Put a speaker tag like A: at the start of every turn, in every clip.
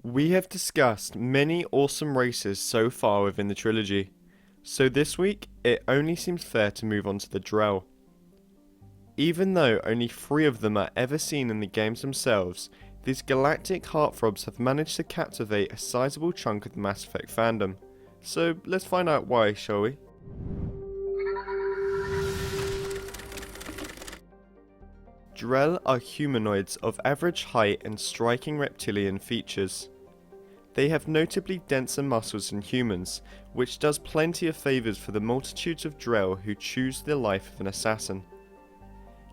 A: We have discussed many awesome races so far within the trilogy, so this week it only seems fair to move on to the Drell. Even though only 3 of them are ever seen in the games themselves, these galactic heartthrobs have managed to captivate a sizable chunk of the Mass Effect fandom. So let's find out why, shall we? Drell are humanoids of average height and striking reptilian features. They have notably denser muscles than humans, which does plenty of favours for the multitudes of Drell who choose the life of an assassin.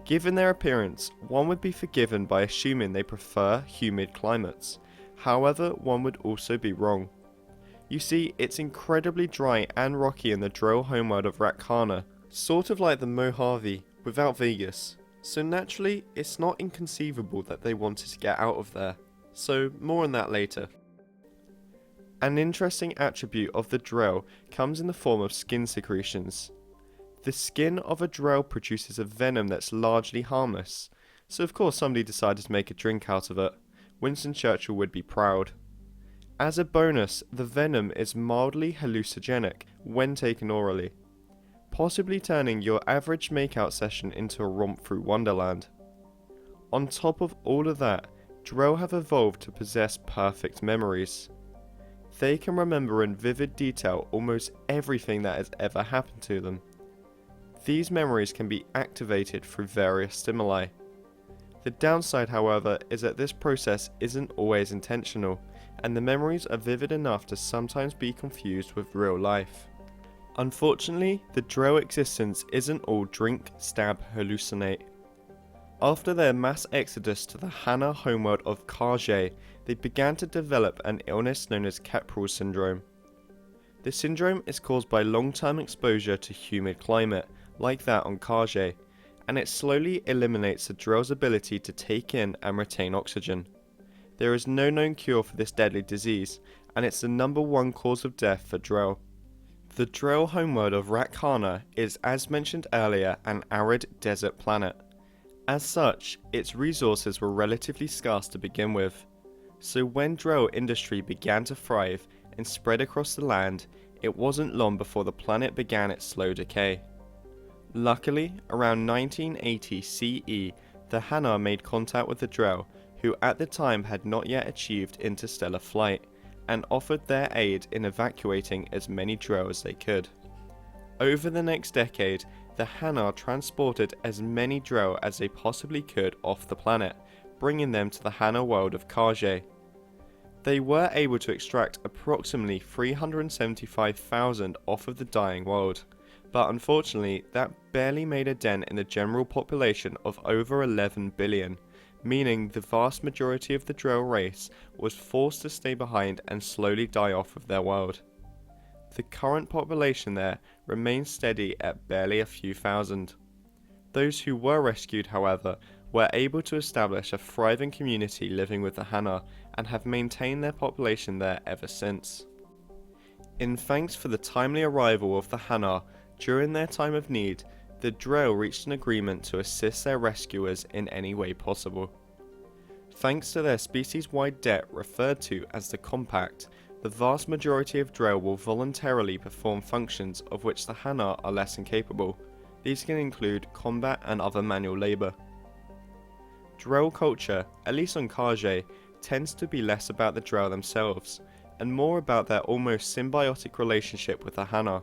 A: Given their appearance, one would be forgiven by assuming they prefer humid climates. However, one would also be wrong. You see, it's incredibly dry and rocky in the Drell homeworld of Hanar, sort of like the Mojave without Vegas. So naturally, it's not inconceivable that they wanted to get out of there. So more on that later. An interesting attribute of the Drell comes in the form of skin secretions. The skin of a Drell produces a venom that's largely harmless, so of course somebody decided to make a drink out of it. Winston Churchill would be proud. As a bonus, the venom is mildly hallucinogenic when taken orally, possibly turning your average makeout session into a romp through Wonderland. On top of all of that, Drell have evolved to possess perfect memories. They can remember in vivid detail almost everything that has ever happened to them. These memories can be activated through various stimuli. The downside, however, is that this process isn't always intentional, and the memories are vivid enough to sometimes be confused with real life. Unfortunately, the Drell existence isn't all drink, stab, hallucinate. After their mass exodus to the hanar homeworld of Khaje, they began to develop an illness known as Capril syndrome. The syndrome is caused by long-term exposure to humid climate, like that on Khaje, and it slowly eliminates the Drell's ability to take in and retain oxygen. There is no known cure for this deadly disease, and it's the #1 cause of death for Drell. The Drell homeworld of Hanar is, as mentioned earlier, an arid desert planet. As such, its resources were relatively scarce to begin with. So when Drell industry began to thrive and spread across the land, it wasn't long before the planet began its slow decay. Luckily, around 1980 CE, the hanar made contact with the Drell, who at the time had not yet achieved interstellar flight, and offered their aid in evacuating as many Drell as they could. Over the next decade, the hanar transported as many Drell as they possibly could off the planet, bringing them to the hanar world of Khaje. They were able to extract approximately 375,000 off of the dying world, but unfortunately that barely made a dent in the general population of over 11 billion, meaning the vast majority of the Drell race was forced to stay behind and slowly die off of their world. The current population there remains steady at barely a few thousand. Those who were rescued, however, were able to establish a thriving community living with the hanar and have maintained their population there ever since. In thanks for the timely arrival of the hanar during their time of need, the Drell reached an agreement to assist their rescuers in any way possible. Thanks to their species-wide debt referred to as the Compact, the vast majority of Drell will voluntarily perform functions of which the hanar are less incapable. These can include combat and other manual labour. Drell culture, at least on Khaje, tends to be less about the Drell themselves, and more about their almost symbiotic relationship with the hanar.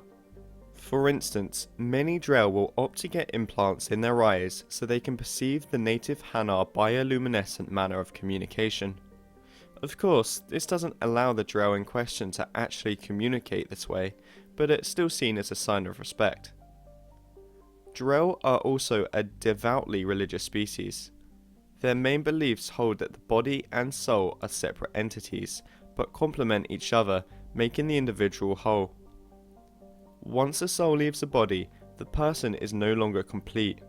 A: For instance, many Drell will opt to get implants in their eyes so they can perceive the native hanar bioluminescent manner of communication. Of course, this doesn't allow the Drell in question to actually communicate this way, but it's still seen as a sign of respect. Drell are also a devoutly religious species. Their main beliefs hold that the body and soul are separate entities, but complement each other, making the individual whole. Once the soul leaves the body, the person is no longer complete.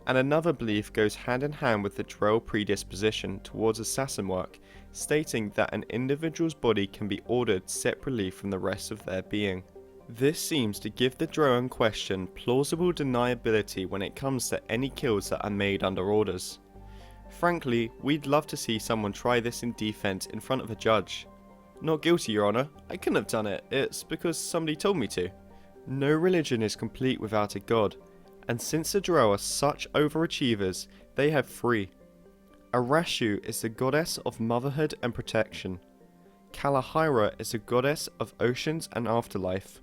A: And another belief goes hand in hand with the Drell predisposition towards assassin work, stating that an individual's body can be ordered separately from the rest of their being. This seems to give the Drell in question plausible deniability when it comes to any kills that are made under orders. Frankly, we'd love to see someone try this in defense in front of a judge. Not guilty, Your Honor. I couldn't have done it. It's because somebody told me to. No religion is complete without a god, and since the Drell are such overachievers, they have three. Arashu is the goddess of motherhood and protection. Kalahira is the goddess of oceans and afterlife.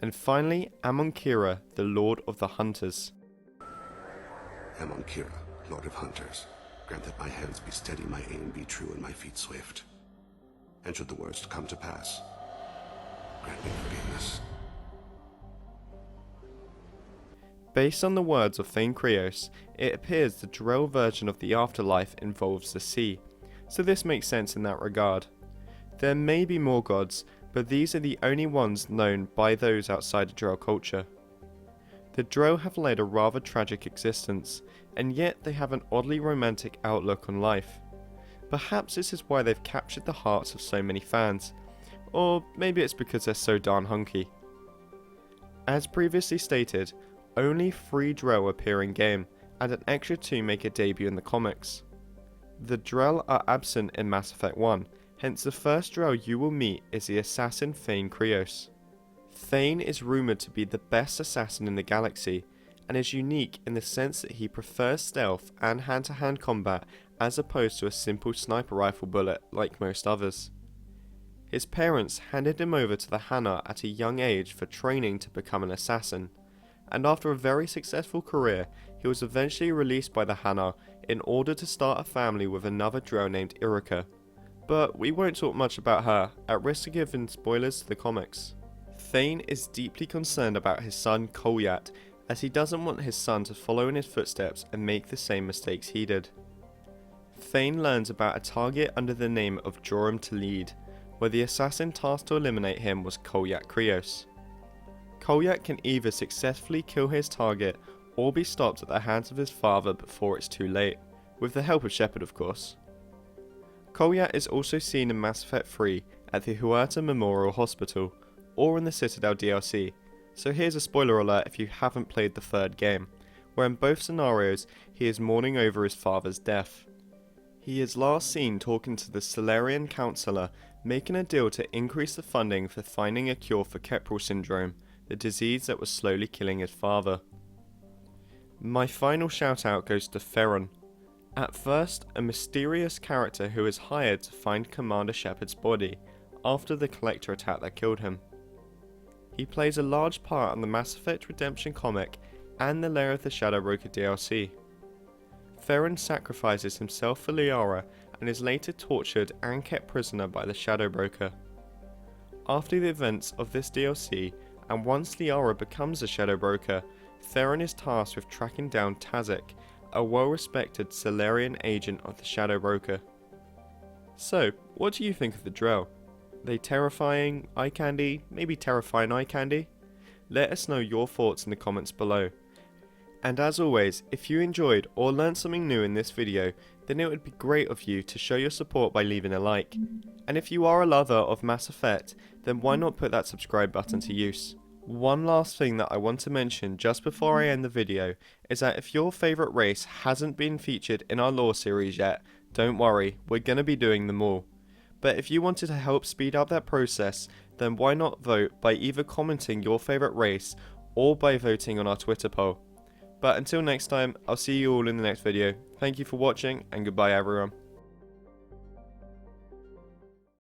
A: And finally, Amonkira, the lord of the hunters.
B: Amonkira, lord of hunters, grant that my hands be steady, my aim be true, and my feet swift. And should the worst come to pass, grant me forgiveness.
A: Based on the words of Thane Krios, it appears the Drell version of the afterlife involves the sea, so this makes sense in that regard. There may be more gods, but these are the only ones known by those outside the Drell culture. The Drell have led a rather tragic existence, and yet they have an oddly romantic outlook on life. Perhaps this is why they've captured the hearts of so many fans, or maybe it's because they're so darn hunky. As previously stated, only 3 Drell appear in game, and an extra 2 make a debut in the comics. The Drell are absent in Mass Effect 1, hence the first Drell you will meet is the assassin Thane Krios. Thane is rumoured to be the best assassin in the galaxy, and is unique in the sense that he prefers stealth and hand-to-hand combat as opposed to a simple sniper rifle bullet like most others. His parents handed him over to the hanar at a young age for training to become an assassin, and after a very successful career, he was eventually released by the hanar in order to start a family with another Drell named Irika. But we won't talk much about her, at risk of giving spoilers to the comics. Thane is deeply concerned about his son Kolyat, as he doesn't want his son to follow in his footsteps and make the same mistakes he did. Thane learns about a target under the name of Joram Talid, where the assassin tasked to eliminate him was Kolyat Krios. Kolyat can either successfully kill his target or be stopped at the hands of his father before it's too late, with the help of Shepard of course. Kolyat is also seen in Mass Effect 3 at the Huerta Memorial Hospital, or in the Citadel DLC, so here's a spoiler alert if you haven't played the third game, where in both scenarios he is mourning over his father's death. He is last seen talking to the Solarian Councillor, making a deal to increase the funding for finding a cure for Keppel syndrome, the disease that was slowly killing his father. My final shout out goes to Theron. At first, a mysterious character who is hired to find Commander Shepard's body after the Collector attack that killed him. He plays a large part in the Mass Effect Redemption comic and the Lair of the Shadow Broker DLC. Theron sacrifices himself for Liara and is later tortured and kept prisoner by the Shadow Broker. After the events of this DLC, and once Liara becomes a Shadow Broker, Theron is tasked with tracking down Tazik, a well-respected Solarian agent of the Shadow Broker. So, what do you think of the Drell? They terrifying eye candy, maybe terrifying eye candy? Let us know your thoughts in the comments below. And as always, if you enjoyed or learned something new in this video, then it would be great of you to show your support by leaving a like. And if you are a lover of Mass Effect, then why not put that subscribe button to use? One last thing that I want to mention just before I end the video is that if your favourite race hasn't been featured in our lore series yet, don't worry, we're going to be doing them all. But if you wanted to help speed up that process, then why not vote by either commenting your favourite race or by voting on our Twitter poll. But until next time, I'll see you all in the next video. Thank you for watching and goodbye everyone.